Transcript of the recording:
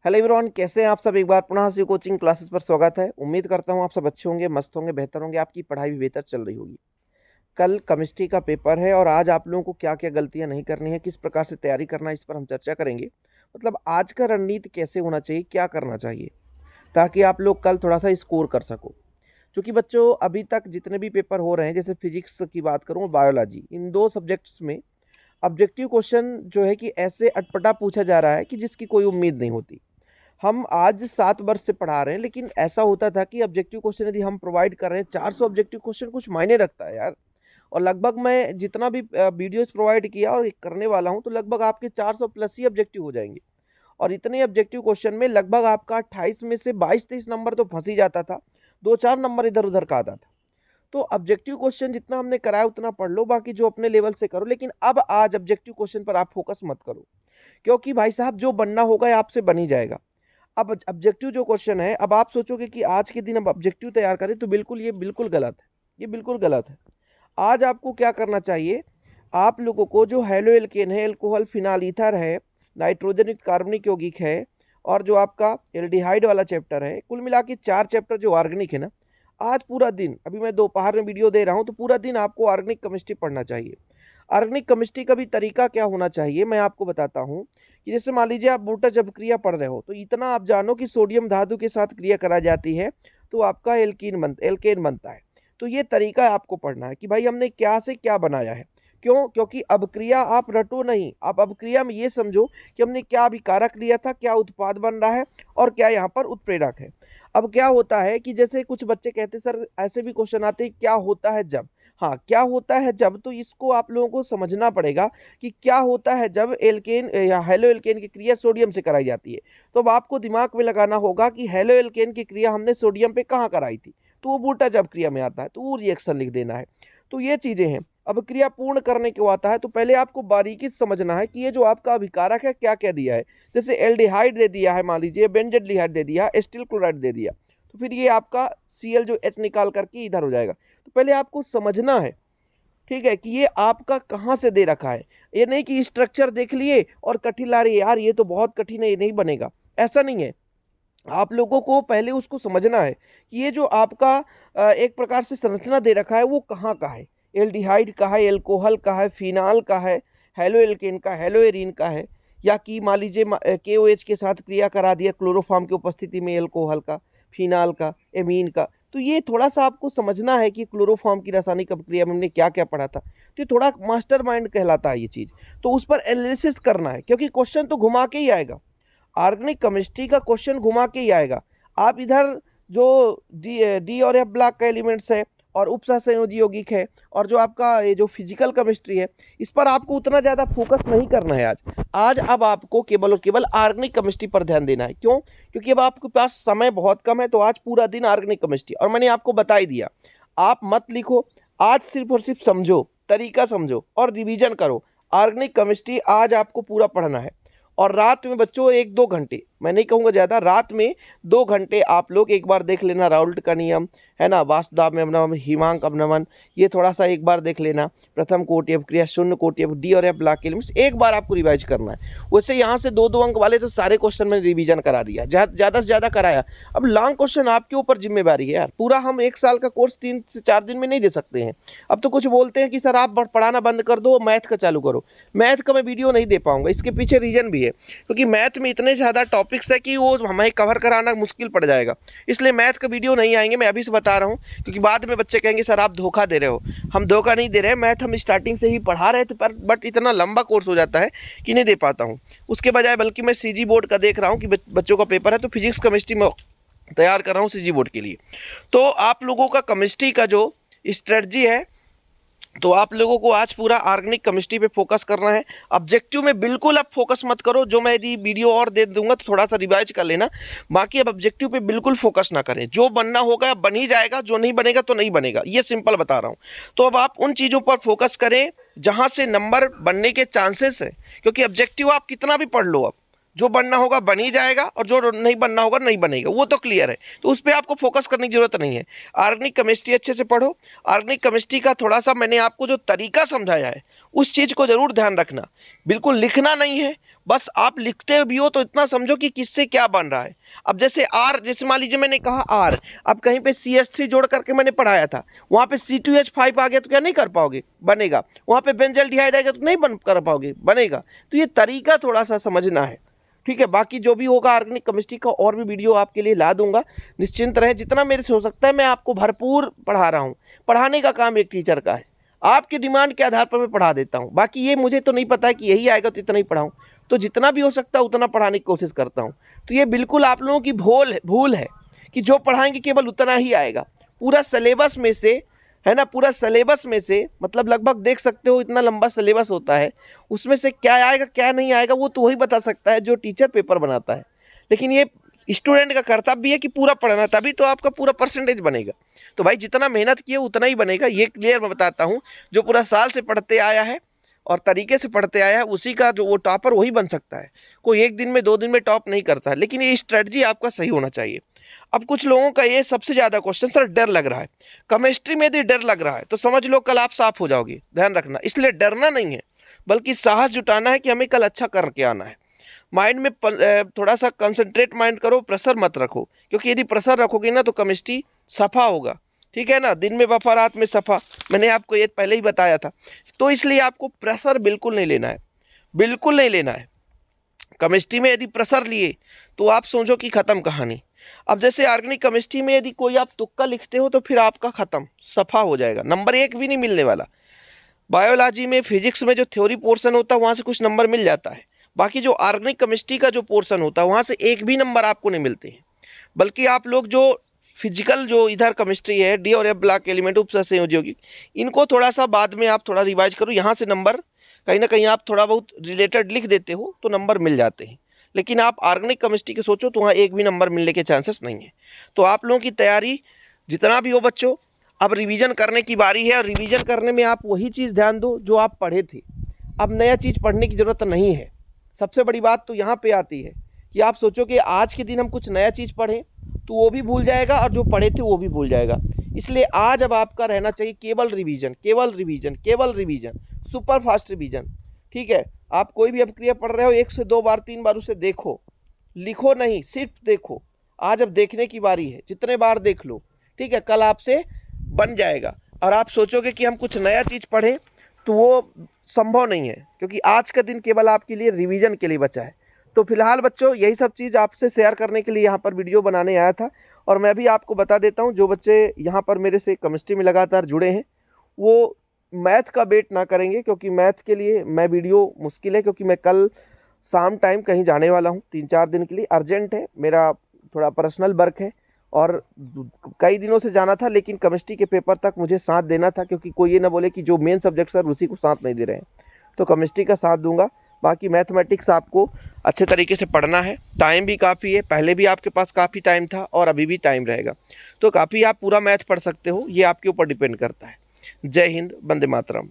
Hello everyone, कैसे हैं आप सब। एक बार पुनः से कोचिंग क्लासेस पर स्वागत है। उम्मीद करता हूं आप सब अच्छे होंगे, मस्त होंगे, बेहतर होंगे, आपकी पढ़ाई भी बेहतर चल रही होगी। कल केमिस्ट्री का पेपर है और आज आप लोगों को क्या क्या गलतियां नहीं करनी है, किस प्रकार से तैयारी करना है, इस पर हम चर्चा करेंगे। मतलब आज का रणनीति कैसे होना चाहिए, क्या करना चाहिए, ताकि आप लोग कल थोड़ा सा स्कोर कर सको। क्योंकि बच्चों अभी तक जितने भी पेपर हो रहे हैं, जैसे फिजिक्स की बात करूँ, बायोलॉजी, इन दो सब्जेक्ट्स में ऑब्जेक्टिव क्वेश्चन जो है कि ऐसे अटपटा पूछा जा रहा है कि जिसकी कोई उम्मीद नहीं होती। हम आज 7 वर्ष से पढ़ा रहे हैं, लेकिन ऐसा होता था कि ऑब्जेक्टिव क्वेश्चन यदि हम प्रोवाइड कर रहे हैं 400 ऑब्जेक्टिव क्वेश्चन, कुछ मायने रखता है यार। और लगभग मैं जितना भी वीडियोस प्रोवाइड किया और करने वाला हूं, तो लगभग आपके 400 प्लस ही ऑब्जेक्टिव हो जाएंगे। और इतने ऑब्जेक्टिव क्वेश्चन में लगभग आपका 28 में से 22-23 नंबर तो फंस ही जाता था, 2-4 नंबर इधर उधर का आता था। तो ऑब्जेक्टिव क्वेश्चन जितना हमने कराया उतना पढ़ लो, बाकी जो अपने लेवल से करो। लेकिन अब आज ऑब्जेक्टिव क्वेश्चन पर आप फोकस मत करो, क्योंकि भाई साहब जो बनना होगा ये आपसे बन ही जाएगा। अब ऑब्जेक्टिव जो क्वेश्चन है, अब आप सोचोगे कि आज के दिन अब ऑब्जेक्टिव तैयार करें, तो ये बिल्कुल गलत है। ये बिल्कुल गलत है। आज आपको क्या करना चाहिए, आप लोगों को जो हेलो एल्केन है, एल्कोहल फिनाल ईथर है, नाइट्रोजन युक्त कार्बनिक यौगिक है, और जो आपका एल्डिहाइड वाला चैप्टर है, कुल मिला के 4 चैप्टर जो ऑर्गेनिक है ना, आज पूरा दिन, अभी मैं दोपहर में वीडियो दे रहा हूँ, तो पूरा दिन आपको ऑर्गेनिक केमिस्ट्री पढ़ना चाहिए। ऑर्गेनिक केमिस्ट्री का भी तरीका क्या होना चाहिए मैं आपको बताता हूँ। कि जैसे मान लीजिए आप बूटा जब क्रिया पढ़ रहे हो, तो इतना आप जानो कि सोडियम धातु के साथ क्रिया कराई जाती है तो आपका एल्केन बनता है। तो ये तरीका आपको पढ़ना है कि भाई हमने क्या से क्या बनाया है। क्यों? क्योंकि अबक्रिया आप रटो नहीं, आप अबक्रिया में ये समझो कि हमने क्या अभिकारक लिया था, क्या उत्पाद बन रहा है, और क्या यहाँ पर उत्प्रेरक है। अब क्या होता है कि जैसे कुछ बच्चे कहते सर ऐसे भी क्वेश्चन आते हैं क्या होता है जब। हाँ, क्या होता है जब, तो इसको आप लोगों को समझना पड़ेगा कि क्या होता है जब एल्केन या हेलो एल्केन की क्रिया सोडियम से कराई जाती है। तो अब आपको दिमाग में लगाना होगा कि हेलो एल्केन की क्रिया हमने सोडियम पे कहाँ कराई थी, तो वो बूटा जब क्रिया में आता है, तो वो रिएक्शन लिख देना है। तो ये चीजें हैं। अब क्रिया पूर्ण करने को आता है, तो पहले आपको बारीकी से समझना है कि ये जो आपका अभिकारक है क्या क्या दिया है। जैसे एल्डिहाइड दे दिया है, मान लीजिए बेंजोइल्डिहाइड दे दिया, एस्टिल क्लोराइड दे दिया, तो फिर ये आपका Cl जो H निकाल करके इधर हो जाएगा। तो पहले आपको समझना है, ठीक है, कि ये आपका कहाँ से दे रखा है। ये नहीं कि स्ट्रक्चर देख लिए और कठिन ला रही है, यार ये तो बहुत कठिन है, ये नहीं बनेगा, ऐसा नहीं है। आप लोगों को पहले उसको समझना है कि ये जो आपका एक प्रकार से संरचना दे रखा है वो कहाँ का है। एल्डिहाइड का है, एल्कोहल का है, फिनाल का है, हेलो एल्केन का, हेलो एरीन का है, या कि मान लीजिए KOH के साथ क्रिया करा दिया क्लोरोफॉर्म की उपस्थिति में, एल्कोहल का, फिनाल का, एमीन का। तो ये थोड़ा सा आपको समझना है कि क्लोरोफॉर्म की रासायनिक अपक्रिया में हमने क्या क्या पढ़ा था। तो ये थोड़ा मास्टर माइंड कहलाता है ये चीज़। तो उस पर एनालिसिस करना है, क्योंकि क्वेश्चन तो घुमा के ही आएगा। ऑर्गेनिक केमिस्ट्री का क्वेश्चन घुमा के ही आएगा। आप इधर जो डी और एफ ब्लॉक का एलिमेंट्स है, और उपसहसंयोजी यौगिक है, और जो आपका ये जो फिजिकल केमिस्ट्री है, इस पर आपको उतना ज़्यादा फोकस नहीं करना है आज। अब आपको केवल और केवल ऑर्गेनिक केमिस्ट्री पर ध्यान देना है। क्यों? क्योंकि अब आपके पास समय बहुत कम है, तो आज पूरा दिन ऑर्गेनिक केमिस्ट्री, और मैंने आपको बता ही दिया, आप मत लिखो, आज सिर्फ और सिर्फ समझो, तरीका समझो और रिवीजन करो। ऑर्गेनिक केमिस्ट्री आज आपको पूरा पढ़ना है। और रात में बच्चों 1-2 घंटे, मैं नहीं कहूँगा ज़्यादा, रात में 2 घंटे आप लोग एक बार देख लेना राउल्ट का नियम, है ना, वासुदाब में अवनमन, हिमांक अवनमन, ये थोड़ा सा एक बार देख लेना। प्रथम कोटि अपक्रिया, शून्य कोटि अप, डी और एफ ब्लॉक के एलिमेंट्स एक बार आपको रिवाइज करना है। वैसे यहाँ से 2-2 अंक वाले तो सारे क्वेश्चन मैंने रिवीजन करा दिया, ज़्यादा से ज़्यादा कराया। अब लॉन्ग क्वेश्चन आपके ऊपर जिम्मेवारी है यार, पूरा हम 1 साल का कोर्स 3 से 4 दिन में नहीं दे सकते हैं। अब तो कुछ बोलते हैं कि सर आप पढ़ाना बंद कर दो, मैथ का चालू करो। मैथ का मैं वीडियो नहीं दे पाऊंगा, इसके पीछे रीजन भी है, क्योंकि मैथ में इतने ज़्यादा टॉपिक्स है कि वो हमें कवर कराना मुश्किल पड़ जाएगा। इसलिए मैथ का वीडियो नहीं आएंगे, मैं अभी से बता रहा हूँ, क्योंकि बाद में बच्चे कहेंगे सर आप धोखा दे रहे हो। हम धोखा नहीं दे रहे हैं, मैथ हम स्टार्टिंग से ही पढ़ा रहे थे, पर बट इतना लंबा कोर्स हो जाता है कि नहीं दे पाता हूँ। उसके बजाय बल्कि मैं CG बोर्ड का देख रहा हूँ कि बच्चों का पेपर है, तो फिजिक्स केमिस्ट्री में तैयार कर रहा हूँ CG बोर्ड के लिए। तो आप लोगों का केमिस्ट्री का जो स्ट्रेटजी है, तो आप लोगों को आज पूरा ऑर्गेनिक केमिस्ट्री पे फोकस करना है। ऑब्जेक्टिव में बिल्कुल आप फोकस मत करो, जो मैं यदि वीडियो और दे दूंगा तो थोड़ा सा रिवाइज कर लेना। बाकी अब ऑब्जेक्टिव पे बिल्कुल फोकस ना करें, जो बनना होगा बन ही जाएगा, जो नहीं बनेगा तो नहीं बनेगा, ये सिंपल बता रहा हूँ। तो अब आप उन चीज़ों पर फोकस करें जहाँ से नंबर बनने के चांसेस है, क्योंकि ऑब्जेक्टिव आप कितना भी पढ़ लो, अब जो बनना होगा बन ही जाएगा, और जो नहीं बनना होगा नहीं बनेगा, वो तो क्लियर है। तो उस पर आपको फोकस करने की जरूरत नहीं है। ऑर्गेनिक केमिस्ट्री अच्छे से पढ़ो। ऑर्गेनिक केमिस्ट्री का थोड़ा सा मैंने आपको जो तरीका समझाया है, उस चीज़ को जरूर ध्यान रखना। बिल्कुल लिखना नहीं है, बस आप लिखते भी हो तो इतना समझो कि किससे क्या बन रहा है। अब जैसे आर, जैसे मान लीजिए मैंने कहा आर, अब कहीं पे CH3 जोड़ करके मैंने पढ़ाया था, वहाँ पे C2H5 आ गया तो क्या नहीं कर पाओगे, बनेगा। वहाँ पे बेंजल्डिहाइड आएगा तो नहीं बन कर पाओगे, बनेगा। तो ये तरीका थोड़ा सा समझना है, ठीक है। बाकी जो भी होगा ऑर्गेनिक केमिस्ट्री का और भी वीडियो आपके लिए ला दूंगा, निश्चिंत रहें। जितना मेरे से हो सकता है मैं आपको भरपूर पढ़ा रहा हूँ। पढ़ाने का काम एक टीचर का है, आपके डिमांड के आधार पर मैं पढ़ा देता हूँ। बाकी ये मुझे तो नहीं पता है कि यही आएगा तो इतना ही पढ़ाऊँ, तो जितना भी हो सकता है उतना पढ़ाने की कोशिश करता हूँ। तो ये बिल्कुल आप लोगों की भूल है कि जो पढ़ाएंगे केवल उतना ही आएगा। पूरा सिलेबस में से, है ना, पूरा सिलेबस में से, मतलब लगभग देख सकते हो इतना लंबा सिलेबस होता है, उसमें से क्या आएगा क्या नहीं आएगा वो तो वही बता सकता है जो टीचर पेपर बनाता है। लेकिन ये स्टूडेंट का कर्तव्य है कि पूरा पढ़ना, तभी तो आपका पूरा परसेंटेज बनेगा। तो भाई जितना मेहनत किए उतना ही बनेगा, ये क्लियर मैं बताता हूँ। जो पूरा साल से पढ़ते आया है और तरीके से पढ़ते आया है, उसी का जो वो टॉपर वही बन सकता है। कोई एक दिन में 2 दिन में टॉप नहीं करता है, लेकिन ये स्ट्रेटजी आपका सही होना चाहिए। अब कुछ लोगों का ये सबसे ज़्यादा क्वेश्चन, सर डर लग रहा है। केमिस्ट्री में यदि डर लग रहा है तो समझ लो कल आप साफ हो जाओगे, ध्यान रखना। इसलिए डरना नहीं है, बल्कि साहस जुटाना है कि हमें कल अच्छा करके आना है। माइंड में थोड़ा सा कंसंट्रेट माइंड करो, प्रेशर मत रखो, क्योंकि यदि प्रेशर रखोगे ना तो केमिस्ट्री सफ़ा होगा, ठीक है ना। दिन में वफा रात में सफ़ा, मैंने आपको ये पहले ही बताया था। तो इसलिए आपको प्रेशर बिल्कुल नहीं लेना है, बिल्कुल नहीं लेना है। केमिस्ट्री में यदि प्रेशर लिए तो आप सोचो कि ख़त्म कहानी। अब जैसे ऑर्गेनिक केमिस्ट्री में यदि कोई आप तुक्का लिखते हो तो फिर आपका ख़त्म, सफ़ा हो जाएगा, नंबर 1 भी नहीं मिलने वाला। बायोलॉजी में, फिजिक्स में जो थ्योरी पोर्शन होता है वहाँ से कुछ नंबर मिल जाता है, बाकी जो ऑर्गेनिक केमिस्ट्री का जो पोर्शन होता है वहाँ से एक भी नंबर आपको नहीं मिलते हैं। बल्कि आप लोग जो फिजिकल जो इधर केमिस्ट्री है, डी और एफ ब्लॉक एलिमेंट, उपसंयोजक, इनको थोड़ा सा बाद में आप थोड़ा रिवाइज करो, यहाँ से नंबर कहीं ना कहीं आप थोड़ा बहुत रिलेटेड लिख देते हो तो नंबर मिल जाते हैं। लेकिन आप ऑर्गेनिक केमिस्ट्री के सोचो तो वहाँ एक भी नंबर मिलने के चांसेस नहीं है। तो आप लोगों की तैयारी जितना भी हो बच्चों, अब रिवीजन करने की बारी है, और रिवीजन करने में आप वही चीज़ ध्यान दो जो आप पढ़े थे। अब नया चीज़ पढ़ने की ज़रूरत नहीं है। सबसे बड़ी बात तो यहाँ पे आती है कि आप सोचो कि आज के दिन हम कुछ नया चीज़ पढ़ें तो वो भी भूल जाएगा, और जो पढ़े थे वो भी भूल जाएगा। इसलिए आज अब आपका रहना चाहिए केवल रिवीजन, केवल रिवीजन, केवल रिवीजन, सुपर फास्ट रिवीजन, ठीक है। आप कोई भी अब क्रिया पढ़ रहे हो 1 से 2 बार 3 बार उसे देखो, लिखो नहीं, सिर्फ देखो। आज अब देखने की बारी है, जितने बार देख लो, ठीक है, कल आपसे बन जाएगा। और आप सोचोगे कि हम कुछ नया चीज़ पढ़ें तो वो संभव नहीं है, क्योंकि आज का दिन केवल आपके लिए रिवीजन के लिए बचा है। तो फिलहाल बच्चों यही सब चीज़ आपसे शेयर करने के लिए यहाँ पर वीडियो बनाने आया था। और मैं भी आपको बता देता हूँ, जो बच्चे यहाँ पर मेरे से केमिस्ट्री में लगातार जुड़े हैं वो मैथ का वेट ना करेंगे, क्योंकि मैथ के लिए मैं वीडियो मुश्किल है, क्योंकि मैं कल शाम टाइम कहीं जाने वाला हूँ 3-4 दिन के लिए, अर्जेंट है, मेरा थोड़ा पर्सनल वर्क है। और कई दिनों से जाना था, लेकिन केमिस्ट्री के पेपर तक मुझे साथ देना था, क्योंकि कोई ये ना बोले कि जो मेन सब्जेक्ट सर उसी को साथ नहीं दे रहे हैं। तो केमिस्ट्री का साथ दूंगा। बाकी मैथमेटिक्स आपको अच्छे तरीके से पढ़ना है, टाइम भी काफ़ी है, पहले भी आपके पास काफ़ी टाइम था और अभी भी टाइम रहेगा, तो काफ़ी आप पूरा मैथ पढ़ सकते हो, ये आपके ऊपर डिपेंड करता है। जय हिंद, वंदे मातरम।